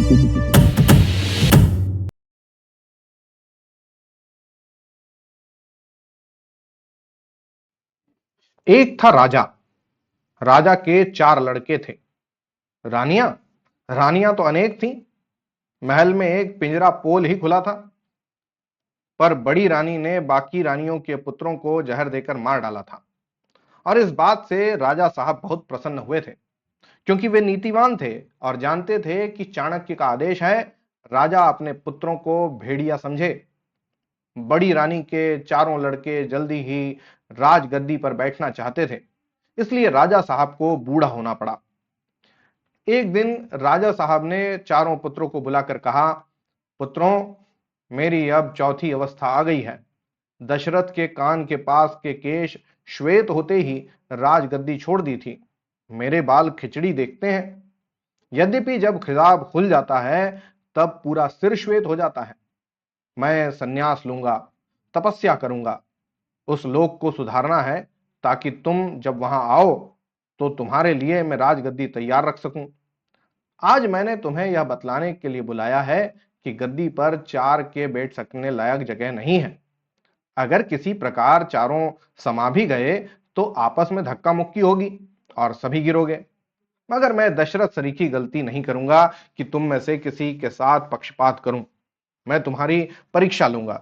एक था राजा। राजा के 4 लड़के थे। रानियां रानियां तो अनेक थीं। महल में एक पिंजरा पोल ही खुला था। पर बड़ी रानी ने बाकी रानियों के पुत्रों को जहर देकर मार डाला था। और इस बात से राजा साहब बहुत प्रसन्न हुए थे, क्योंकि वे नीतिवान थे और जानते थे कि चाणक्य का आदेश है, राजा अपने पुत्रों को भेड़िया समझे। बड़ी रानी के चारों लड़के जल्दी ही राजगद्दी पर बैठना चाहते थे, इसलिए राजा साहब को बूढ़ा होना पड़ा। एक दिन राजा साहब ने चारों पुत्रों को बुलाकर कहा, पुत्रों, मेरी अब चौथी अवस्था आ गई है। दशरथ के कान के पास के केश श्वेत होते ही राजगद्दी छोड़ दी थी। मेरे बाल खिचड़ी देखते हैं। यद्यपि जब खिताब खुल जाता है तब पूरा सिर श्वेत हो जाता है। मैं संन्यास लूंगा, तपस्या करूंगा। उस लोक को सुधारना है, ताकि तुम जब वहां आओ तो तुम्हारे लिए मैं राजगद्दी तैयार रख सकूं। आज मैंने तुम्हें यह बतलाने के लिए बुलाया है कि गद्दी पर 4 के बैठ सकने लायक जगह नहीं है। अगर किसी प्रकार चारों समा भी गए तो आपस में धक्का मुक्की होगी और सभी गिरोगे। मगर मैं दशरथ सरी की गलती नहीं करूंगा कि तुम में से किसी के साथ पक्षपात करूं। मैं तुम्हारी परीक्षा लूंगा।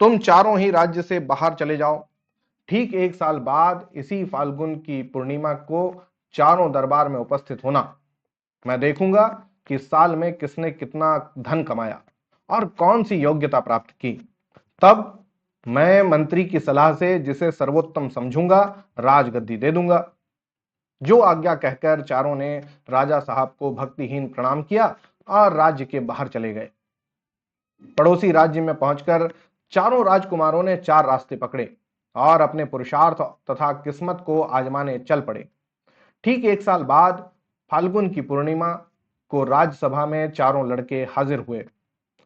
तुम चारों ही राज्य से बाहर चले जाओ। ठीक 1 साल बाद इसी फाल्गुन की पूर्णिमा को चारों दरबार में उपस्थित होना। मैं देखूंगा कि इस साल में किसने कितना धन कमाया और कौन सी योग्यता प्राप्त की। तब मैं मंत्री की सलाह से जिसे सर्वोत्तम समझूंगा राजगद्दी दे दूंगा। जो आज्ञा कहकर चारों ने राजा साहब को भक्तिहीन प्रणाम किया और राज्य के बाहर चले गए। पड़ोसी राज्य में पहुंचकर चारों राजकुमारों ने 4 रास्ते पकड़े और अपने पुरुषार्थ तथा किस्मत को आजमाने चल पड़े। ठीक 1 साल बाद फाल्गुन की पूर्णिमा को राजसभा में चारों लड़के हाजिर हुए।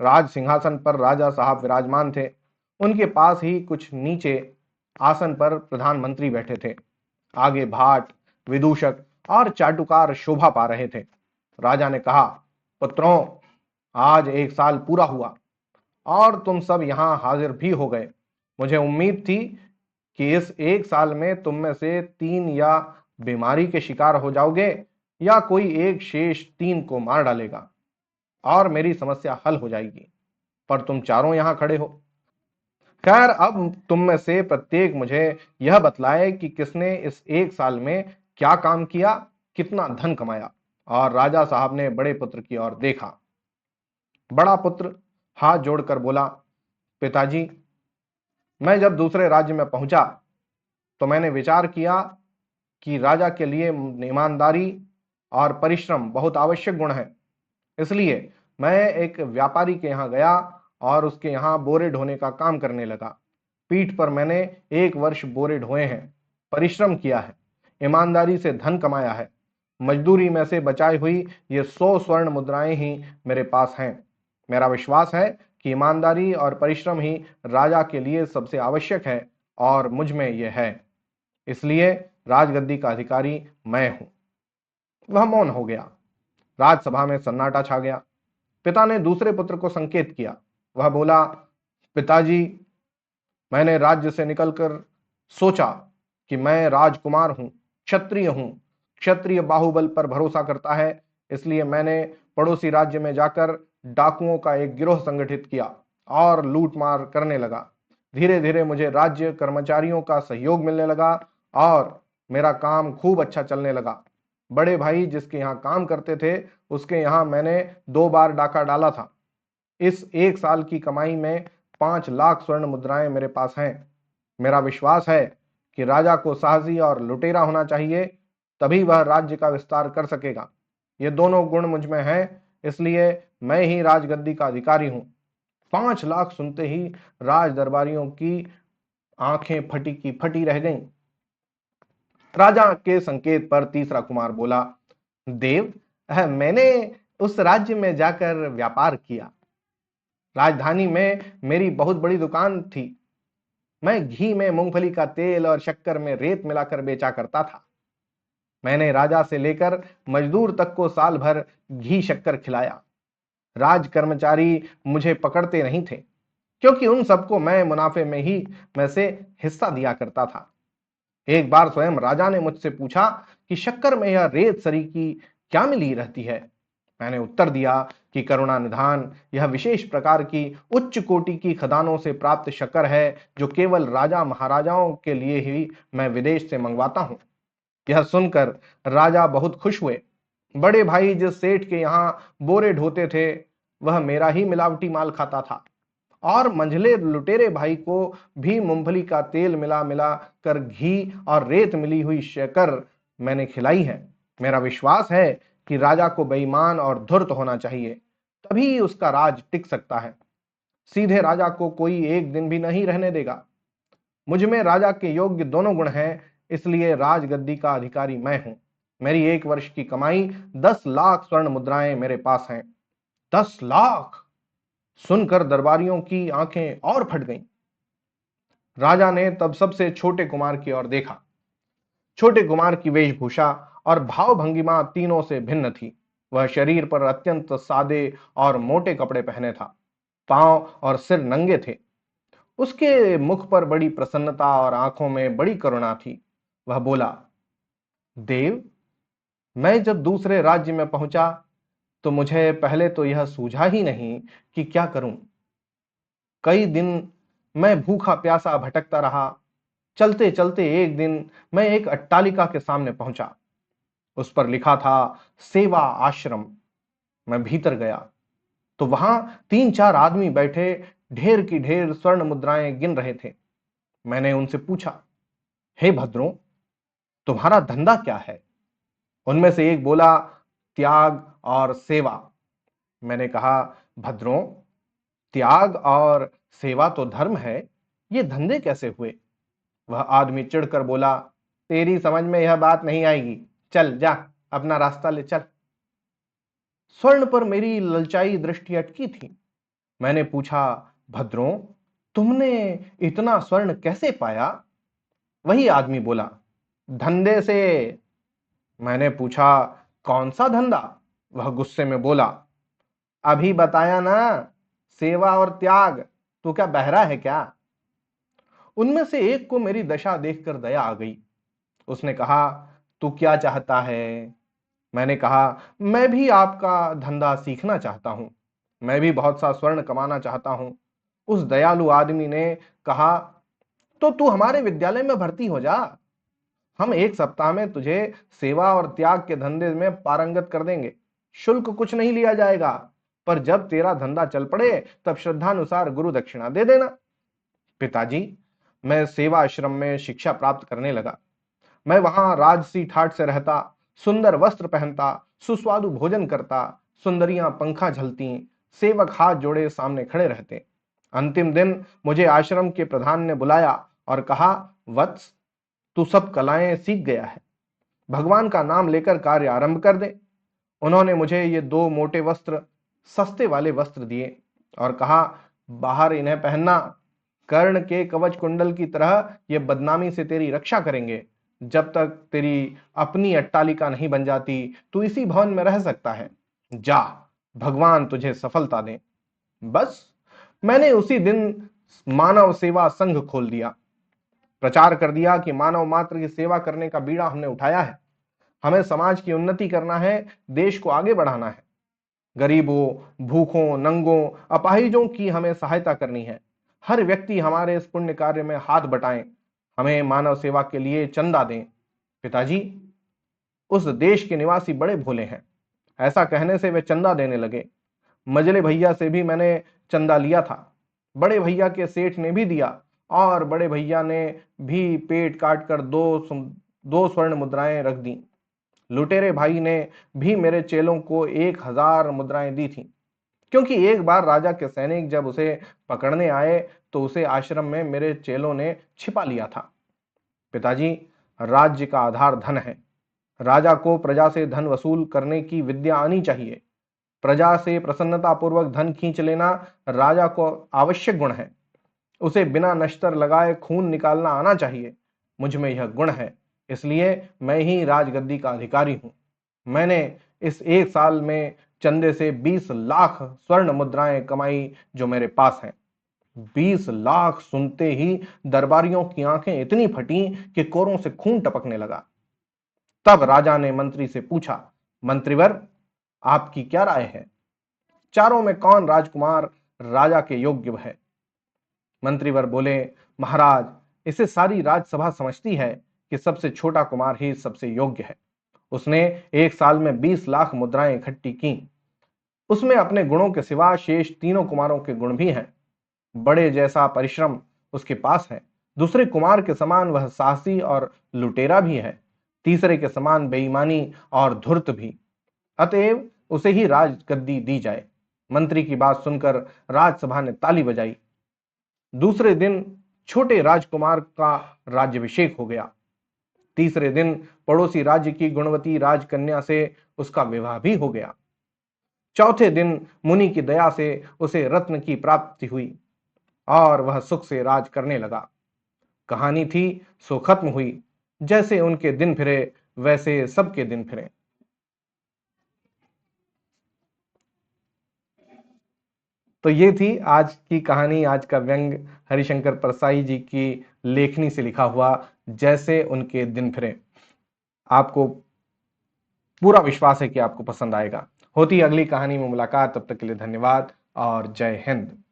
राज सिंहासन पर राजा साहब विराजमान थे। उनके पास ही कुछ नीचे आसन पर प्रधानमंत्री बैठे थे। आगे भाट, विदूषक और चाटुकार शोभा पा रहे थे। राजा ने कहा, पुत्रों, आज 1 साल पूरा हुआ और तुम सब यहां हाजिर भी हो गए। मुझे उम्मीद थी कि इस 1 साल में तुम में से 3 या बीमारी के शिकार हो जाओगे या कोई एक शेष 3 को मार डालेगा और मेरी समस्या हल हो जाएगी। पर तुम चारों यहां खड़े हो। खैर, अब तुम में से प्रत्येक मुझे यह बतलाए कि किसने इस 1 साल में क्या काम किया, कितना धन कमाया। और राजा साहब ने बड़े पुत्र की ओर देखा। बड़ा पुत्र हाथ जोड़कर बोला, पिताजी, मैं जब दूसरे राज्य में पहुंचा तो मैंने विचार किया कि राजा के लिए ईमानदारी और परिश्रम बहुत आवश्यक गुण है। इसलिए मैं एक व्यापारी के यहाँ गया और उसके यहाँ बोरे ढोने का काम करने लगा। पीठ पर मैंने 1 वर्ष बोरे ढोए हैं, परिश्रम किया है, ईमानदारी से धन कमाया है। मजदूरी में से बचाई हुई ये 100 स्वर्ण मुद्राएं ही मेरे पास हैं। मेरा विश्वास है कि ईमानदारी और परिश्रम ही राजा के लिए सबसे आवश्यक है और मुझ में यह है। इसलिए राजगद्दी का अधिकारी मैं हूं। वह मौन हो गया। राजसभा में सन्नाटा छा गया। पिता ने दूसरे पुत्र को संकेत किया। वह बोला, पिताजी, मैंने राज्य से निकलकर सोचा कि मैं राजकुमार हूं, क्षत्रिय हूं। क्षत्रिय बाहुबल पर भरोसा करता है, इसलिए मैंने पड़ोसी राज्य में जाकर डाकुओं का एक गिरोह संगठित किया और लूटमार करने लगा। धीरे धीरे मुझे राज्य कर्मचारियों का सहयोग मिलने लगा और मेरा काम खूब अच्छा चलने लगा। बड़े भाई जिसके यहाँ काम करते थे, उसके यहाँ मैंने 2 बार डाका डाला था। इस 1 साल की कमाई में 5 लाख स्वर्ण मुद्राएं मेरे पास हैं। मेरा विश्वास है कि राजा को साहसी और लुटेरा होना चाहिए, तभी वह राज्य का विस्तार कर सकेगा। ये दोनों गुण मुझ में हैं, इसलिए मैं ही राजगद्दी का अधिकारी हूं। 5 लाख सुनते ही राज दरबारियों की आंखें फटी की फटी रह गईं। राजा के संकेत पर तीसरा कुमार बोला, देव, मैंने उस राज्य में जाकर व्यापार किया। राजधानी में मेरी बहुत बड़ी दुकान थी। मैं घी में मूंगफली का तेल और शक्कर में रेत मिलाकर बेचा करता था। मैंने राजा से लेकर मजदूर तक को साल भर घी शक्कर खिलाया। राज कर्मचारी मुझे पकड़ते नहीं थे, क्योंकि उन सबको मैं मुनाफे में से हिस्सा दिया करता था। एक बार स्वयं राजा ने मुझसे पूछा कि शक्कर में यह रेत सरीकी क्या मिली रहती है। मैंने उत्तर दिया कि करुणा निधान यह विशेष प्रकार की उच्च कोटि की खदानों से प्राप्त शक्कर है, जो केवल राजा महाराजाओं के लिए ही मैं विदेश से मंगवाता हूं। यह सुनकर राजा बहुत खुश हुए। बड़े भाई जिस सेठ के यहाँ बोरे ढोते थे, वह मेरा ही मिलावटी माल खाता था, और मंझले लुटेरे भाई को भी मूंगफली का तेल मिला मिला कर घी और रेत मिली हुई शक्कर मैंने खिलाई है। मेरा विश्वास है कि राजा को बेईमान और धूर्त होना चाहिए, तभी उसका राज टिक सकता है। सीधे राजा को कोई एक दिन भी नहीं रहने देगा। मुझ में राजा के योग्य दोनों गुण हैं, इसलिए राजगद्दी का अधिकारी मैं हूं। मेरी एक वर्ष की कमाई 10 लाख स्वर्ण मुद्राएं मेरे पास हैं। 10 लाख! सुनकर दरबारियों की आंखें और फट गईं। राजा ने तब सबसे छोटे कुमार की ओर देखा। छोटे कुमार की वेशभूषा और भाव भंगिमा तीनों से भिन्न थी। वह शरीर पर अत्यंत सादे और मोटे कपड़े पहने था। पांव और सिर नंगे थे। उसके मुख पर बड़ी प्रसन्नता और आंखों में बड़ी करुणा थी। वह बोला, देव, मैं जब दूसरे राज्य में पहुंचा तो मुझे पहले तो यह सूझा ही नहीं कि क्या करूं। कई दिन मैं भूखा प्यासा भटकता रहा। चलते चलते एक दिन मैं एक अट्टालिका के सामने पहुंचा। उस पर लिखा था सेवा आश्रम। मैं भीतर गया तो वहां 3-4 आदमी बैठे ढेर की ढेर स्वर्ण मुद्राएं गिन रहे थे। मैंने उनसे पूछा, हे भद्रों, तुम्हारा धंधा क्या है? उनमें से एक बोला, त्याग और सेवा। मैंने कहा, भद्रों, त्याग और सेवा तो धर्म है, ये धंधे कैसे हुए? वह आदमी चिढ़कर बोला, तेरी समझ में यह बात नहीं आएगी। चल जा, अपना रास्ता ले चल। स्वर्ण पर मेरी ललचाई दृष्टि अटकी थी। मैंने पूछा, भद्रों, तुमने इतना स्वर्ण कैसे पाया? वही आदमी बोला, धंधे से। मैंने पूछा, कौन सा धंधा? वह गुस्से में बोला, अभी बताया ना, सेवा और त्याग। तू क्या बहरा है क्या? उनमें से एक को मेरी दशा देखकर दया आ गई। उसने कहा, तू क्या चाहता है? मैंने कहा, मैं भी आपका धंधा सीखना चाहता हूं। मैं भी बहुत सा स्वर्ण कमाना चाहता हूं। उस दयालु आदमी ने कहा, तो तू हमारे विद्यालय में भर्ती हो जा। हम 1 सप्ताह में तुझे सेवा और त्याग के धंधे में पारंगत कर देंगे। शुल्क कुछ नहीं लिया जाएगा, पर जब तेरा धंधा चल पड़े तब श्रद्धानुसार गुरु दक्षिणा दे देना। पिताजी, मैं सेवा आश्रम में शिक्षा प्राप्त करने लगा। मैं वहां राजसी ठाट से रहता, सुंदर वस्त्र पहनता, सुस्वादु भोजन करता, सुंदरियां पंखा झलती, सेवक हाथ जोड़े सामने खड़े रहते। अंतिम दिन मुझे आश्रम के प्रधान ने बुलाया और कहा, वत्स, तू सब कलाएं सीख गया है, भगवान का नाम लेकर कार्य आरंभ कर दे। उन्होंने मुझे ये 2 मोटे वस्त्र, सस्ते वाले वस्त्र दिए और कहा, बाहर इन्हें पहनना। कर्ण के कवच कुंडल की तरह ये बदनामी से तेरी रक्षा करेंगे। जब तक तेरी अपनी अट्टालिका नहीं बन जाती, तू इसी भवन में रह सकता है। जा, भगवान तुझे सफलता दे। बस, मैंने उसी दिन मानव सेवा संघ खोल दिया। प्रचार कर दिया कि मानव मात्र की सेवा करने का बीड़ा हमने उठाया है। हमें समाज की उन्नति करना है, देश को आगे बढ़ाना है। गरीबों, भूखों, नंगों, अपाहिजों की हमें सहायता करनी है। हर व्यक्ति हमारे इस पुण्य कार्य में हाथ बटाएं। हमें मानव सेवा के लिए चंदा दें। पिताजी, उस देश के निवासी बड़े भोले हैं। ऐसा कहने से वे चंदा देने लगे। मजले भैया से भी मैंने चंदा लिया था। बड़े भैया के सेठ ने भी दिया, और बड़े भैया ने भी पेट काट कर 2 स्वर्ण मुद्राएं रख दी। लुटेरे भाई ने भी मेरे चेलों को 1000 मुद्राएं दी थी, क्योंकि एक बार राजा के सैनिक जब उसे पकड़ने आए तो उसे आश्रम में मेरे चेलों ने छिपा लिया था। पिताजी, राज्य का आधार धन है। राजा को प्रजा से धन वसूल करने की विद्या आनी चाहिए। प्रजा से प्रसन्नता पूर्वक धन खींच लेना राजा को आवश्यक गुण है। उसे बिना नश्तर लगाए खून निकालना आना चाहिए। मुझ में यह गुण है, इसलिए मैं ही राजगद्दी का अधिकारी हूं। मैंने इस 1 साल में चंदे से 20 लाख स्वर्ण मुद्राएं कमाई जो मेरे पास हैं। 20 लाख सुनते ही दरबारियों की आंखें इतनी फटी कि कोरों से खून टपकने लगा। तब राजा ने मंत्री से पूछा, मंत्रीवर, आपकी क्या राय है? चारों में कौन राजकुमार राजा के योग्य है? मंत्रीवर बोले, महाराज, इसे सारी राजसभा समझती है कि सबसे छोटा कुमार ही सबसे योग्य है। उसने 1 साल में 20 लाख मुद्राएं इकट्ठी की। उसमें अपने गुणों के सिवा शेष तीनों कुमारों के गुण भी हैं। बड़े जैसा परिश्रम उसके पास है। दूसरे कुमार के समान वह साहसी और लुटेरा भी है। तीसरे के समान बेईमानी और धूर्त भी। अतएव उसे ही राजगद्दी दी जाए। मंत्री की बात सुनकर राजसभा ने ताली बजाई। दूसरे दिन छोटे राजकुमार का राज्याभिषेक हो गया। तीसरे दिन पड़ोसी राज्य की गुणवती राजकन्या से उसका विवाह भी हो गया। चौथे दिन मुनि की दया से उसे रत्न की प्राप्ति हुई और वह सुख से राज करने लगा। कहानी थी सो खत्म हुई। जैसे उनके दिन फिरे वैसे सबके दिन फिरे। तो ये थी आज की कहानी, आज का व्यंग हरिशंकर परसाई जी की लेखनी से लिखा हुआ जैसे उनके दिन फिरे। आपको पूरा विश्वास है कि आपको पसंद आएगा। होती है अगली कहानी में मुलाकात, तब तक के लिए धन्यवाद और जय हिंद।